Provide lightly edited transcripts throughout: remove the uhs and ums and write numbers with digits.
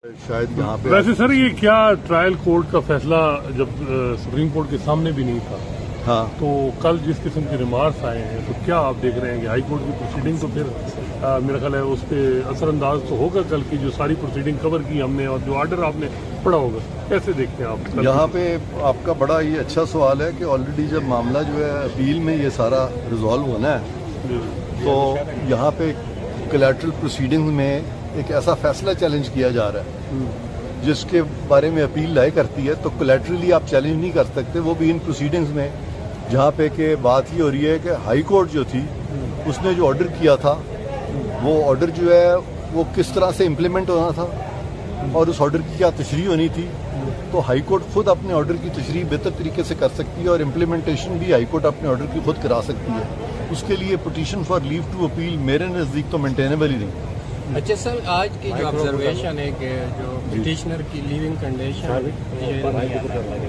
शायद यहाँ पे वैसे सर ये क्या ट्रायल कोर्ट का फैसला जब सुप्रीम कोर्ट के सामने भी नहीं था, हाँ, तो कल जिस किस्म के रिमार्क्स आए हैं तो क्या आप देख रहे हैं कि हाई कोर्ट की प्रोसीडिंग तो फिर मेरा ख्याल है उस पर असरअंदाज तो होगा कल की जो सारी प्रोसीडिंग कवर की हमने और जो ऑर्डर आपने पढ़ा होगा, कैसे देखते हैं आप? यहाँ पे आपका बड़ा ये अच्छा सवाल है कि ऑलरेडी जब मामला जो है अपील में ये सारा रिजॉल्व होना है तो यहाँ पे कोलैटरल प्रोसीडिंग में एक ऐसा फैसला चैलेंज किया जा रहा है जिसके बारे में अपील लाए करती है, तो कोलैटरली आप चैलेंज नहीं कर सकते, वो भी इन प्रोसीडिंग्स में, जहाँ पे के बात ही हो रही है कि हाई कोर्ट जो थी उसने जो ऑर्डर किया था वो ऑर्डर जो है वो किस तरह से इम्प्लीमेंट होना था और उस ऑर्डर की क्या तशरीह होनी थी। तो हाई कोर्ट खुद अपने ऑर्डर की तशरीह बेहतर तरीके से कर सकती है और इम्प्लीमेंटेशन भी हाई कोर्ट अपने ऑर्डर की खुद करा सकती है। उसके लिए petition for leave to appeal मेरे नज़दीक तो मेंटेनेबल ही नहीं। अच्छा सर, आज की जो ऑब्जर्वेशन है कि जो पिटिशनर की लिविंग कंडीशन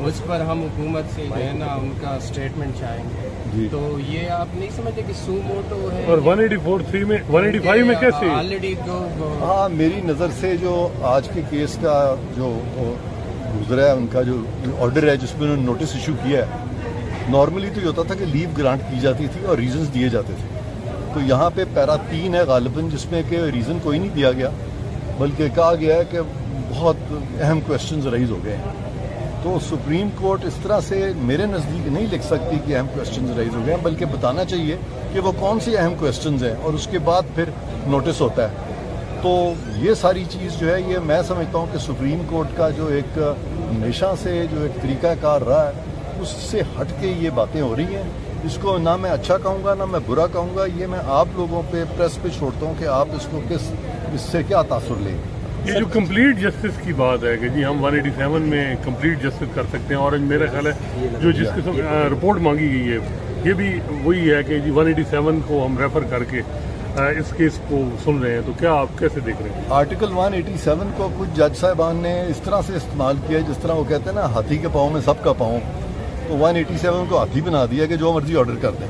उस पर हम हुकूमत से जो है ना उनका स्टेटमेंट चाहेंगे, तो ये आप नहीं समझते कि सू मोटो है? और 184(3) में 185 में कैसे ऑलरेडी तो हाँ, मेरी नज़र से जो आज के केस का जो गुजरा है, उनका जो ऑर्डर है जिसमें उन्होंने नोटिस इशू किया है, नॉर्मली तो ये होता था कि लीव ग्रांट की जाती थी और रीजंस दिए जाते थे। तो यहाँ पे पैरा 3 है गालिबन, जिसमें कि रीज़न कोई नहीं दिया गया, बल्कि कहा गया है कि बहुत अहम क्वेश्चंस राइज हो गए हैं। तो सुप्रीम कोर्ट इस तरह से मेरे नज़दीक नहीं लिख सकती कि अहम क्वेश्चंस राइज हो गए हैं, बल्कि बताना चाहिए कि वो कौन से अहम क्वेश्चंस हैं और उसके बाद फिर नोटिस होता है। तो ये सारी चीज़ जो है ये मैं समझता हूँ कि सुप्रीम कोर्ट का जो एक हमेशा से जो एक तरीक़ाकार रहा है उससे हट के ये बातें हो रही हैं। इसको ना मैं अच्छा कहूँगा ना मैं बुरा कहूँगा, ये मैं आप लोगों पे प्रेस पे छोड़ता हूँ कि आप इसको इससे क्या तासुर लेंगे। ये जो कंप्लीट जस्टिस की बात है कि जी हम 187 में कंप्लीट जस्टिस कर सकते हैं, और मेरा ख्याल है जो जिस किस्म रिपोर्ट मांगी गई है ये भी वही है कि जी 187 को हम रेफर करके इस केस को सुन रहे हैं, तो क्या आप कैसे देख रहे हैं? आर्टिकल 187 को कुछ जज साहबान ने इस तरह से इस्तेमाल किया है जिस तरह वो कहते हैं ना, हाथी के पाँव में सबका पाँव। तो 187 को हाथी बना दिया कि जो मर्जी ऑर्डर कर दें।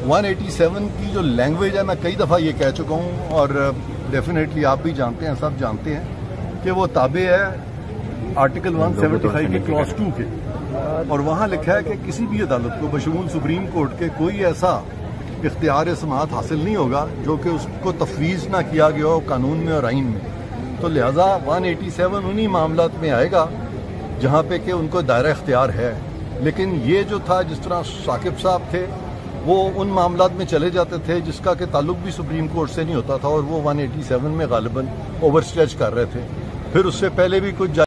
187 की जो लैंग्वेज है, मैं कई दफ़ा ये कह चुका हूँ और डेफिनेटली आप भी जानते हैं, सब जानते हैं कि वो ताबे है आर्टिकल 175 के क्लॉज 2 के, और वहाँ लिखा है कि किसी भी अदालत को बशमूल सुप्रीम कोर्ट के कोई ऐसा इख्तियार समाअत हासिल नहीं होगा जो कि उसको तफवीज़ ना किया गया हो कानून में और आइन में। तो लिहाजा 187 उन्हीं मामलात में आएगा जहाँ पे कि उनको दायरा इख्तियार है। लेकिन ये जो था, जिस तरह साकिब साहब थे वो उन मामलात में चले जाते थे जिसका कि ताल्लुक भी सुप्रीम कोर्ट से नहीं होता था, और वो 187 में गालिबन ओवर स्ट्रेच कर रहे थे। फिर उससे पहले भी कुछ